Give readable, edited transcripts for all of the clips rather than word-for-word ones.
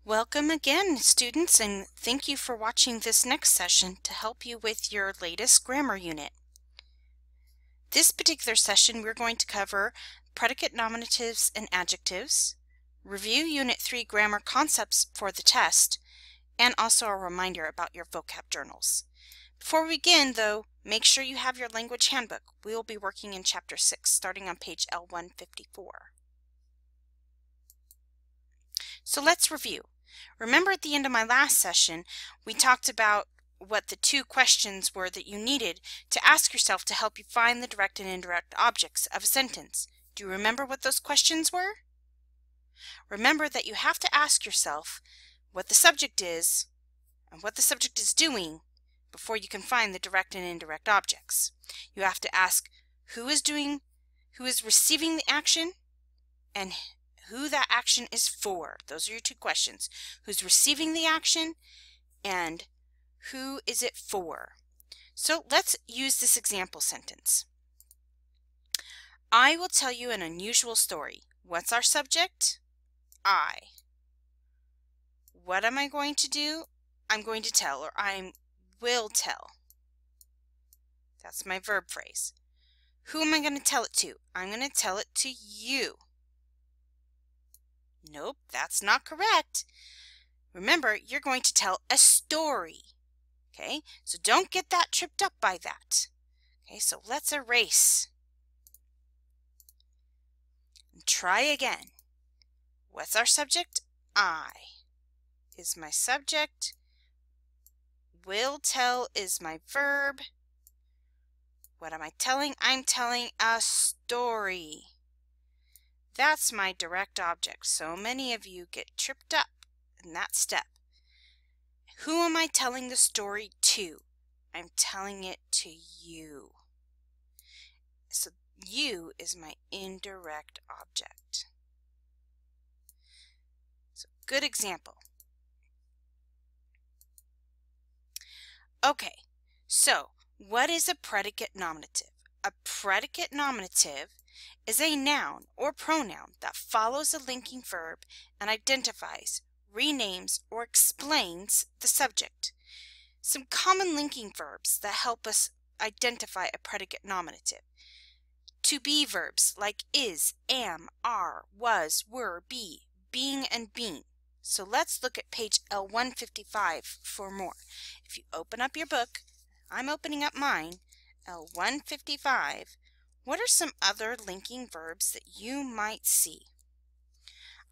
Welcome again, students, and thank you for watching this next session to help you with your latest grammar unit. This particular session, we're going to cover predicate nominatives and adjectives, review Unit 3 grammar concepts for the test, and also a reminder about your vocab journals. Before we begin, though, make sure you have your language handbook. We will be working in Chapter 6, starting on page L154. So let's review. Remember at the end of my last session, we talked about what the two questions were that you needed to ask yourself to help you find the direct and indirect objects of a sentence. Do you remember what those questions were? Remember that you have to ask yourself what the subject is and what the subject is doing before you can find the direct and indirect objects. You have to ask who is receiving the action and who that action is for. Those are your two questions. Who's receiving the action and who is it for? So let's use this example sentence. I will tell you an unusual story. What's our subject? I. What am I going to do? I'm going to tell, or I will tell. That's my verb phrase. Who am I going to tell it to? I'm going to tell it to you. Nope, that's not correct. Remember, you're going to tell a story. Okay, so don't get that tripped up by that. Okay, so let's erase. And try again. What's our subject? I is my subject. Will tell is my verb. What am I telling? I'm telling a story. That's my direct object. So many of you get tripped up in that step. Who am I telling the story to? I'm telling it to you. So you is my indirect object. So good example. Okay, so what is a predicate nominative? A predicate nominative is a noun or pronoun that follows a linking verb and identifies, renames, or explains the subject. Some common linking verbs that help us identify a predicate nominative. To be verbs like is, am, are, was, were, be, being, and being. So let's look at page L155 for more. If you open up your book, I'm opening up mine, L155, what are some other linking verbs that you might see?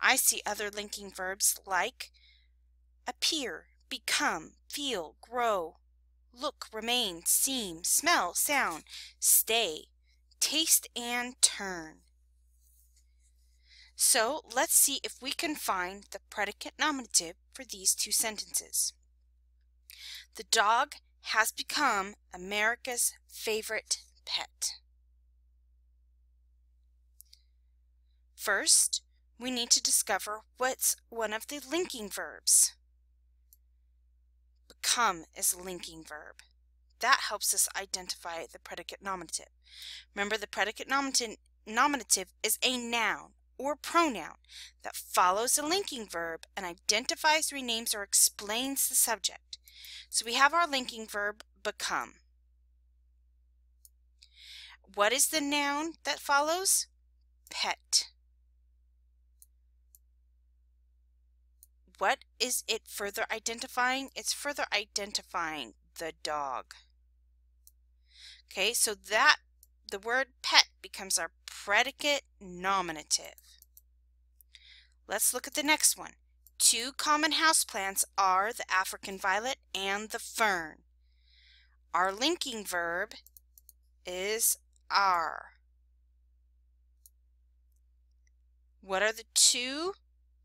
I see other linking verbs like appear, become, feel, grow, look, remain, seem, smell, sound, stay, taste, and turn. So let's see if we can find the predicate nominative for these two sentences. The dog has become America's favorite pet. First, we need to discover what's one of the linking verbs. Become is a linking verb. That helps us identify the predicate nominative. Remember, the predicate nominative is a noun or pronoun that follows a linking verb and identifies, renames, or explains the subject. So we have our linking verb, become. What is the noun that follows? Pet. What is it further identifying? It's further identifying the dog. Okay, so that the word pet becomes our predicate nominative. Let's look at the next one. Two common houseplants are the African violet and the fern. Our linking verb is are. What are the two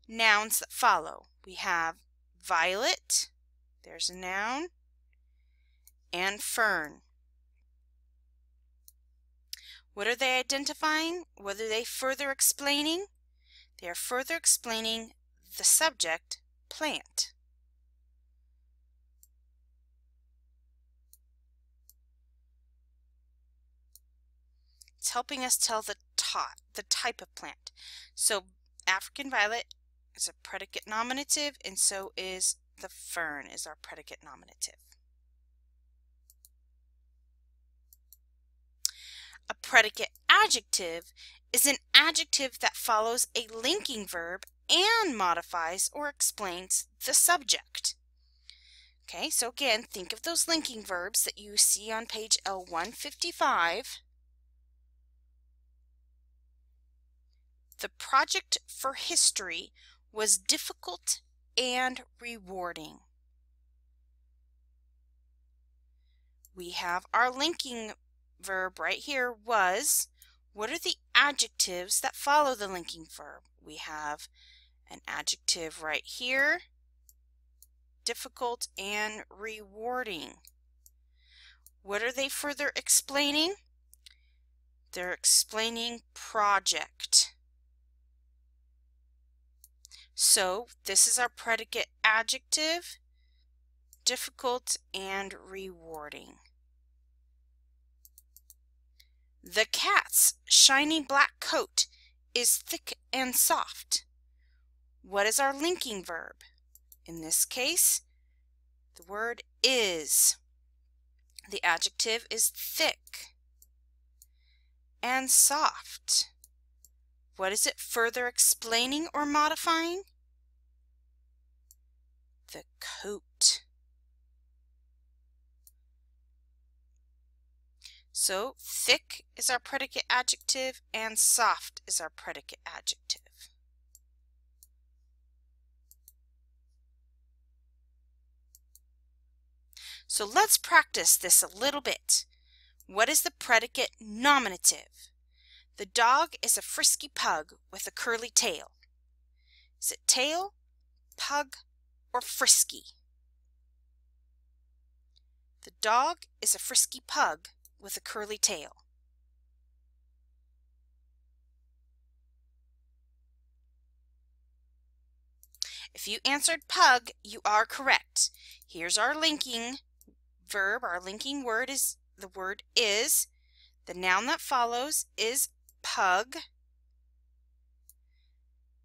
nouns that follow? We have violet, there's a noun, and fern. What are they identifying? What are they further explaining? They are further explaining the subject, plant. It's helping us tell the type of plant. So African violet is a predicate nominative, and so is the fern is our predicate nominative. A predicate adjective is an adjective that follows a linking verb and modifies or explains the subject. Okay, so again, think of those linking verbs that you see on page L155. The project for history was difficult and rewarding. We have our linking verb right here, was. What are the adjectives that follow the linking verb? We have an adjective right here, difficult and rewarding. What are they further explaining? They're explaining project. So this is our predicate adjective, difficult and rewarding. The cat's shiny black coat is thick and soft. What is our linking verb? In this case, the word is. The adjective is thick and soft. What is it further explaining or modifying? The coat. So thick is our predicate adjective and soft is our predicate adjective. So let's practice this a little bit. What is the predicate nominative? The dog is a frisky pug with a curly tail. Is it tail, pug, or frisky? The dog is a frisky pug with a curly tail. If you answered pug, you are correct. Here's our linking verb. Our linking word is the word is. The noun that follows is pug.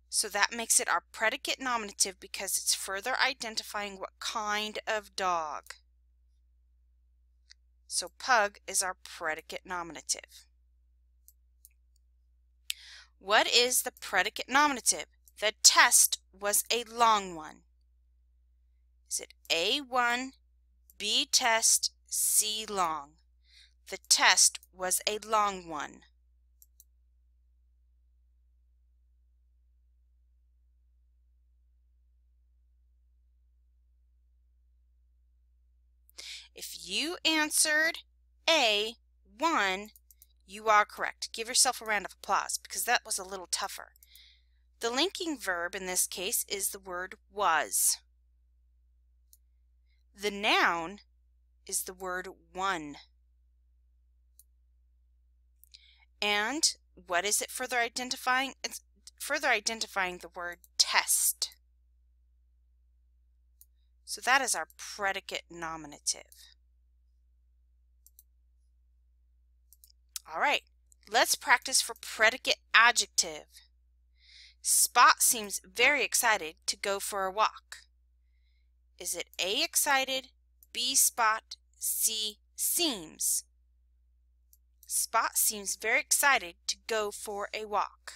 So that makes it our predicate nominative because it's further identifying what kind of dog. So pug is our predicate nominative. What is the predicate nominative? The test was a long one. Is it A1, B test, C long? The test was a long one. If you answered A1, you are correct. Give yourself a round of applause because that was a little tougher. The linking verb in this case is the word was. The noun is the word one. And what is it further identifying? It's further identifying the word test. So that is our predicate nominative. All right, let's practice for predicate adjective. Spot seems very excited to go for a walk. Is it A, excited, B, spot, C, seems? Spot seems very excited to go for a walk.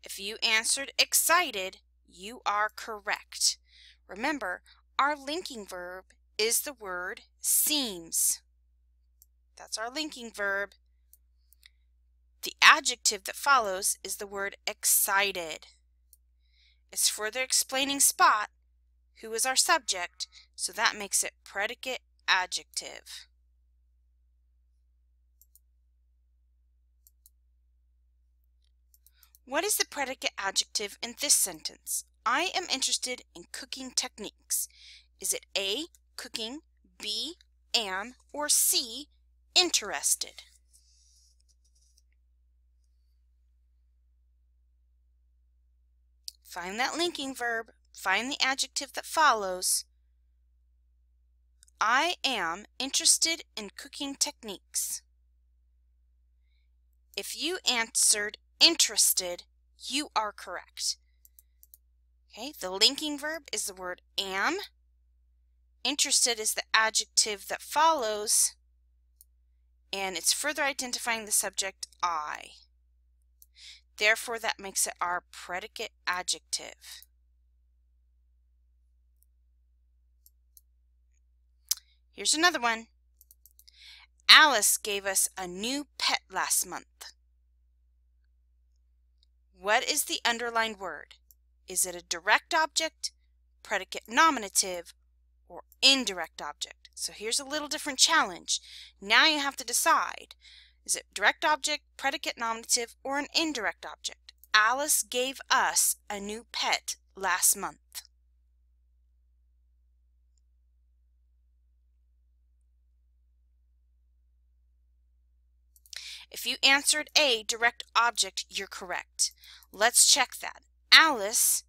If you answered excited, you are correct. Remember, our linking verb is the word seems. That's our linking verb. The adjective that follows is the word excited. It's further explaining Spot, who is our subject, so that makes it predicate adjective. What is the predicate adjective in this sentence? I am interested in cooking techniques. Is it A, cooking, B, am, or C, interested? Find that linking verb, find the adjective that follows. I am interested in cooking techniques. If you answered interested, you are correct. Okay, the linking verb is the word am. Interested is the adjective that follows, and it's further identifying the subject I. Therefore, that makes it our predicate adjective. Here's another one. Alice gave us a new pet last month. What is the underlined word? Is it a direct object, predicate nominative, or indirect object? So here's a little different challenge. Now you have to decide. Is it direct object, predicate nominative, or an indirect object? Alice gave us a new pet last month. If you answered A, direct object, you're correct. Let's check that. Alice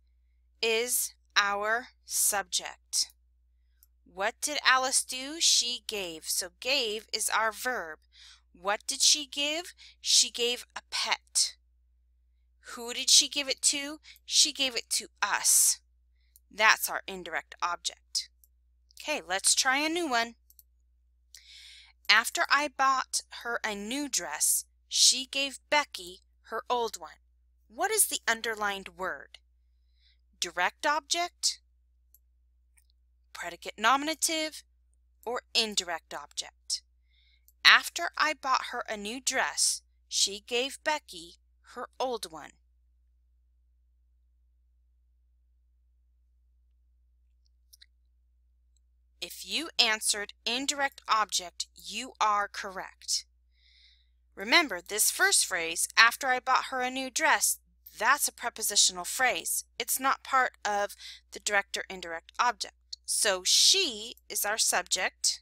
is our subject. What did Alice do? She gave. So gave is our verb. What did she give? She gave a pet. Who did she give it to? She gave it to us. That's our indirect object. Okay, let's try a new one. After I bought her a new dress, she gave Becky her old one. What is the underlined word? Direct object, predicate nominative, or indirect object? After I bought her a new dress, she gave Becky her old one. If you answered indirect object, you are correct. Remember, this first phrase, after I bought her a new dress, that's a prepositional phrase. It's not part of the direct or indirect object. So she is our subject.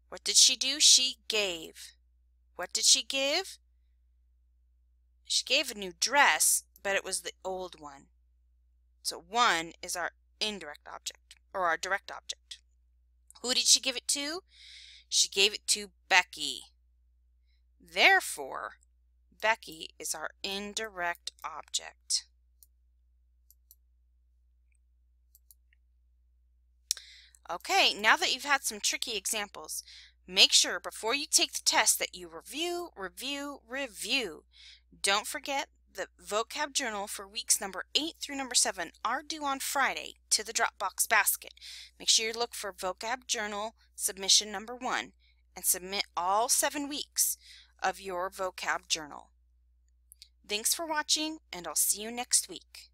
What did she do? She gave. What did she give? She gave a new dress, but it was the old one. So one is our indirect object, or our direct object. Who did she give it to? She gave it to Becky. Therefore, Becky is our indirect object. Okay, now that you've had some tricky examples, make sure before you take the test that you review, review, review. Don't forget the vocab journal for weeks number 8 through number 7 are due on Friday to the Dropbox basket. Make sure you look for vocab journal submission number 1 and submit all 7 weeks of your vocab journal. Thanks for watching, and I'll see you next week.